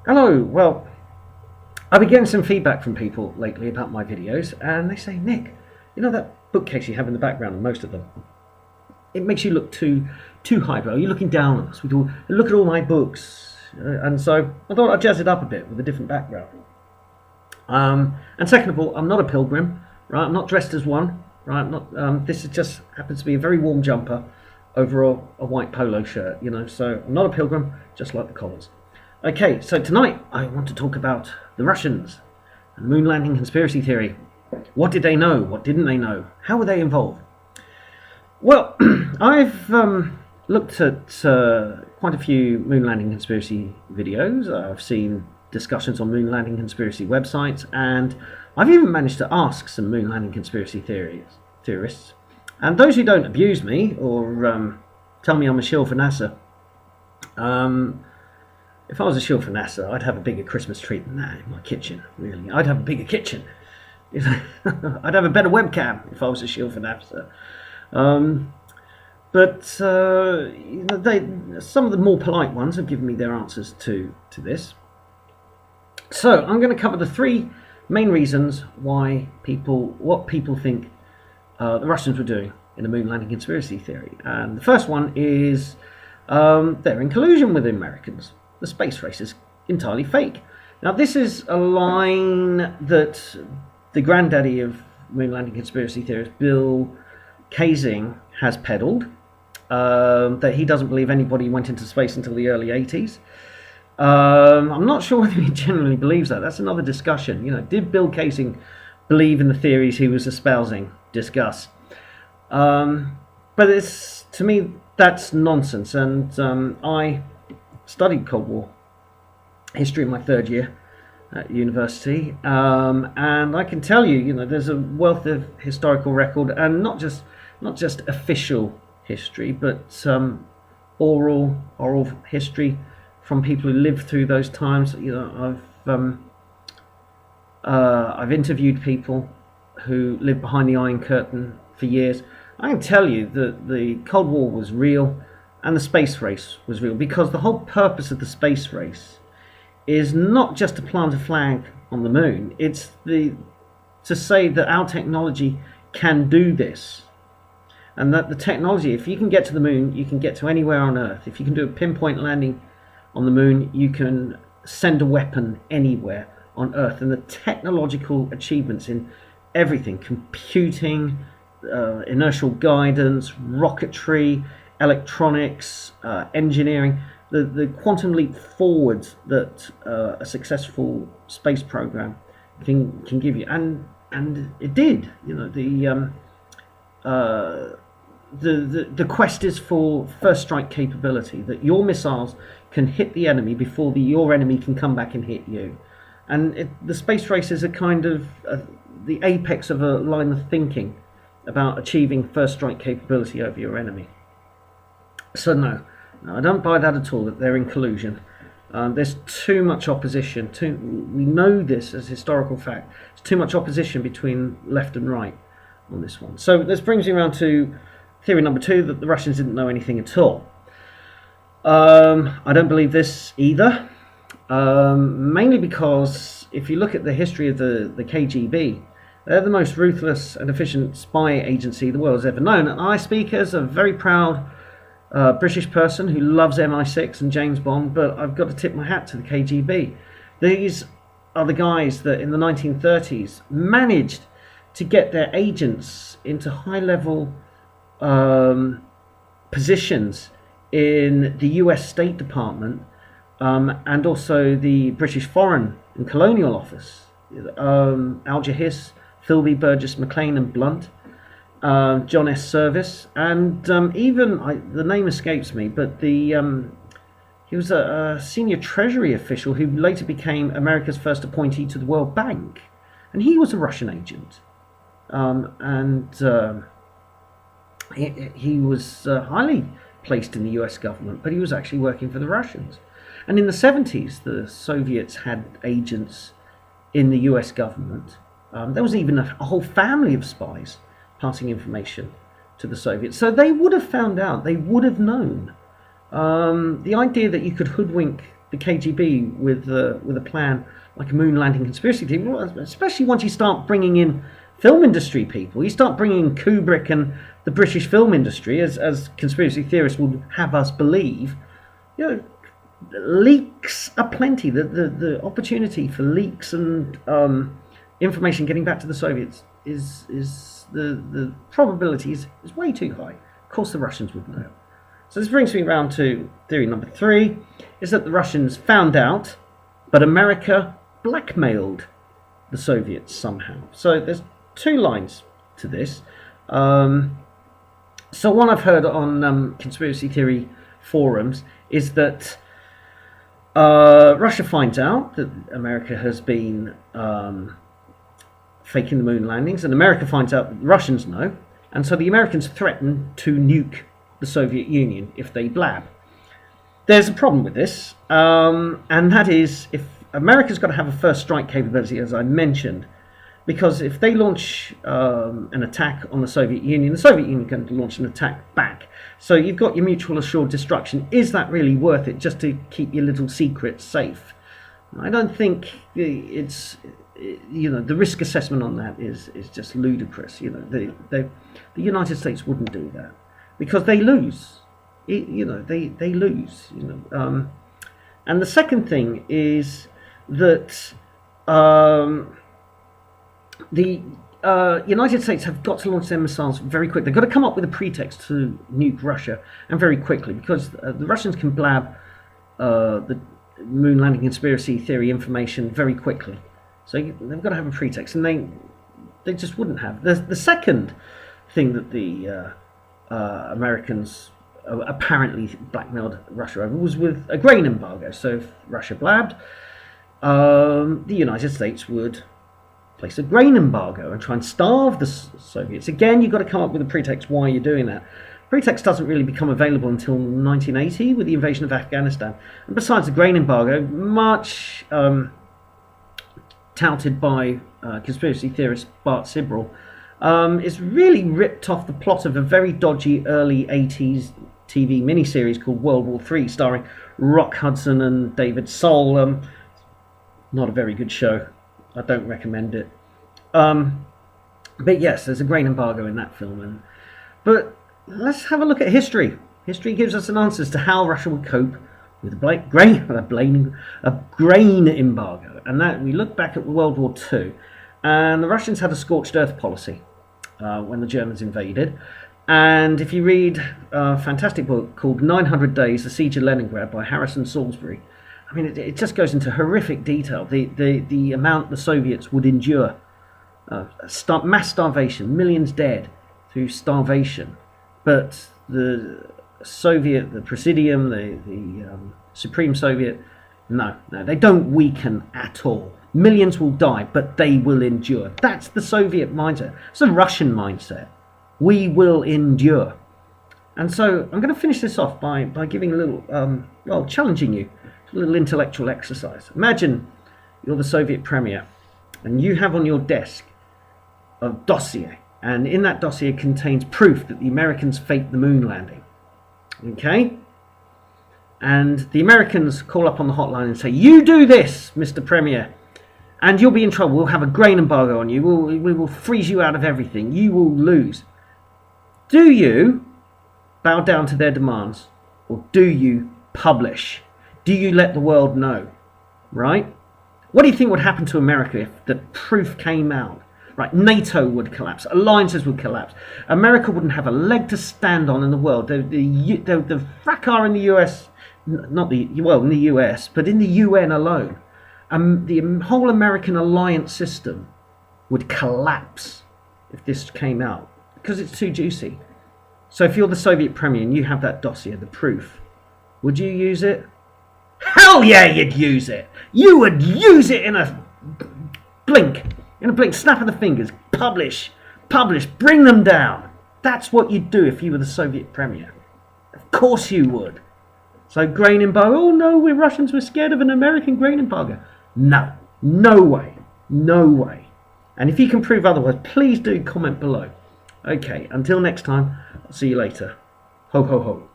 Hello, well, I've been getting some feedback from people lately about my videos, and they say, Nick, you know that bookcase you have in the background of most of them? It makes you look too highbrow. You're looking down on us. Look at all my books. And so I thought I'd jazz it up a bit with a different background. And second of all, I'm not a pilgrim, right? I'm not dressed as one, right? I'm not. This is just happens to be a very warm jumper over a white polo shirt, you know. So I'm not a pilgrim, just like the collars. Okay, so tonight I want to talk about the Russians and moon landing conspiracy theory. What did they know? What didn't they know? How were they involved? Well, I've looked at quite a few moon landing conspiracy videos. I've seen discussions on moon landing conspiracy websites, and I've even managed to ask some moon landing conspiracy theorists. And those who don't abuse me or tell me I'm a shill for NASA, if I was a shill for NASA, I'd have a bigger Christmas tree than that in my kitchen, really. I'd have a bigger kitchen. I'd have a better webcam if I was a shill for NASA. Some of the more polite ones have given me their answers to this. So I'm going to cover the three main reasons what people think the Russians were doing in the moon landing conspiracy theory. And the first one is they're in collusion with the Americans. The space race is entirely fake. Now, this is a line that the granddaddy of moon landing conspiracy theorists, Bill Kaysing, has peddled. That he doesn't believe anybody went into space until the early 80s. I'm not sure whether he genuinely believes that. That's another discussion. You know, did Bill Kaysing believe in the theories he was espousing? Discuss. But to me, that's nonsense. And I studied Cold War history in my third year at university, and I can tell you, there's a wealth of historical record, and not just official history, but oral history from people who lived through those times. I've interviewed people who lived behind the Iron Curtain for years. I can tell you that the Cold War was real. And the space race was real, because the whole purpose of the space race is not just to plant a flag on the moon. It's to say that our technology can do this, and that the technology, if you can get to the moon, you can get to anywhere on Earth. If you can do a pinpoint landing on the moon, you can send a weapon anywhere on Earth. And the technological achievements in everything, computing, inertial guidance, rocketry, electronics, engineering, the quantum leap forwards that a successful space program can give you, and it did. The quest is for first strike capability, that your missiles can hit the enemy before your enemy can come back and hit you. And the space race is a kind of the apex of a line of thinking about achieving first strike capability over your enemy. So no, I don't buy that at all, that they're in collusion. There's too much opposition. We know this as historical fact. There's too much opposition between left and right on this one. So this brings me around to theory number two, that the Russians didn't know anything at all. I don't believe this either, mainly because if you look at the history of the KGB, they're the most ruthless and efficient spy agency the world has ever known. And I speak as a very proud British person who loves MI6 and James Bond, but I've got to tip my hat to the KGB. These are the guys that in the 1930s managed to get their agents into high-level positions in the US State Department, and also the British Foreign and Colonial Office. Alger Hiss, Philby, Burgess, McLean and Blunt, John S. Service, and the name escapes me, but he was a senior Treasury official who later became America's first appointee to the World Bank, and he was a Russian agent, he was highly placed in the US government, but he was actually working for the Russians. And in the 70s, the Soviets had agents in the US government. There was even a whole family of spies passing information to the Soviets. So they would have found out, they would have known. The idea that you could hoodwink the KGB with a plan like a moon landing conspiracy theory, especially once you start bringing in film industry people. You start bringing in Kubrick and the British film industry, as conspiracy theorists will have us believe. Leaks are plenty. The opportunity for leaks and information getting back to the Soviets is the probability is way too high. Of course, the Russians would know. So this brings me round to theory number 3, is that the Russians found out, but America blackmailed the Soviets somehow. So there's 2 lines to this. So one I've heard on conspiracy theory forums is that Russia finds out that America has been faking the moon landings, and America finds out that the Russians know, and so the Americans threaten to nuke the Soviet Union if they blab. There's a problem with this, and that is, if America's got to have a first strike capability, as I mentioned, because if they launch an attack on the Soviet Union can launch an attack back. So you've got your mutual assured destruction. Is that really worth it just to keep your little secrets safe? I don't think it's, the risk assessment on that is just ludicrous. The United States wouldn't do that because they lose. They lose. And the second thing is that the United States have got to launch their missiles very quickly. They've got to come up with a pretext to nuke Russia, and very quickly, because the Russians can blab the moon landing conspiracy theory information very quickly. So they've got to have a pretext, and they just wouldn't have. The second thing that the Americans apparently blackmailed Russia over was with a grain embargo. So if Russia blabbed, the United States would place a grain embargo and try and starve the Soviets. Again, you've got to come up with a pretext why you're doing that. Pretext doesn't really become available until 1980 with the invasion of Afghanistan. And besides the grain embargo, much touted by conspiracy theorist Bart Sibrel, is really ripped off the plot of a very dodgy early 80s TV miniseries called World War III, starring Rock Hudson and David Soul. Not a very good show. I don't recommend it. But yes, there's a grain embargo in that film. But let's have a look at history. History gives us an answer as to how Russia would cope with a grain embargo. And that we look back at World War II, and the Russians had a scorched earth policy when the Germans invaded. And if you read a fantastic book called 900 Days, The Siege of Leningrad by Harrison Salisbury, I mean, it just goes into horrific detail. The amount the Soviets would endure, mass starvation, millions dead through starvation. But the Soviet, the Presidium, the Supreme Soviet, no, they don't weaken at all. Millions will die, but they will endure. That's the Soviet mindset. It's the Russian mindset. We will endure. And so I'm going to finish this off by giving a little, challenging you. A little intellectual exercise. Imagine you're the Soviet premier and you have on your desk a dossier, and in that dossier contains proof that the Americans faked the moon landing. Okay? And the Americans call up on the hotline and say, "You do this, Mr. Premier, and you'll be in trouble. We'll have a grain embargo on you. We will freeze you out of everything. You will lose." Do you bow down to their demands, or do you publish? Do you let the world know, right? What do you think would happen to America if the proof came out? Right, NATO would collapse, alliances would collapse. America wouldn't have a leg to stand on in the world. The fracas in the US, in the US, but in the UN alone, the whole American alliance system would collapse if this came out, because it's too juicy. So if you're the Soviet premier and you have that dossier, the proof, would you use it? Hell yeah, you'd use it. You would use it in a blink, snap of the fingers. Publish, bring them down. That's what you'd do if you were the Soviet premier. Of course you would. So grain embargo, oh no, we're Russians, we're scared of an American grain embargo. No way. And if you can prove otherwise, please do comment below. Okay, until next time, I'll see you later. Ho ho ho.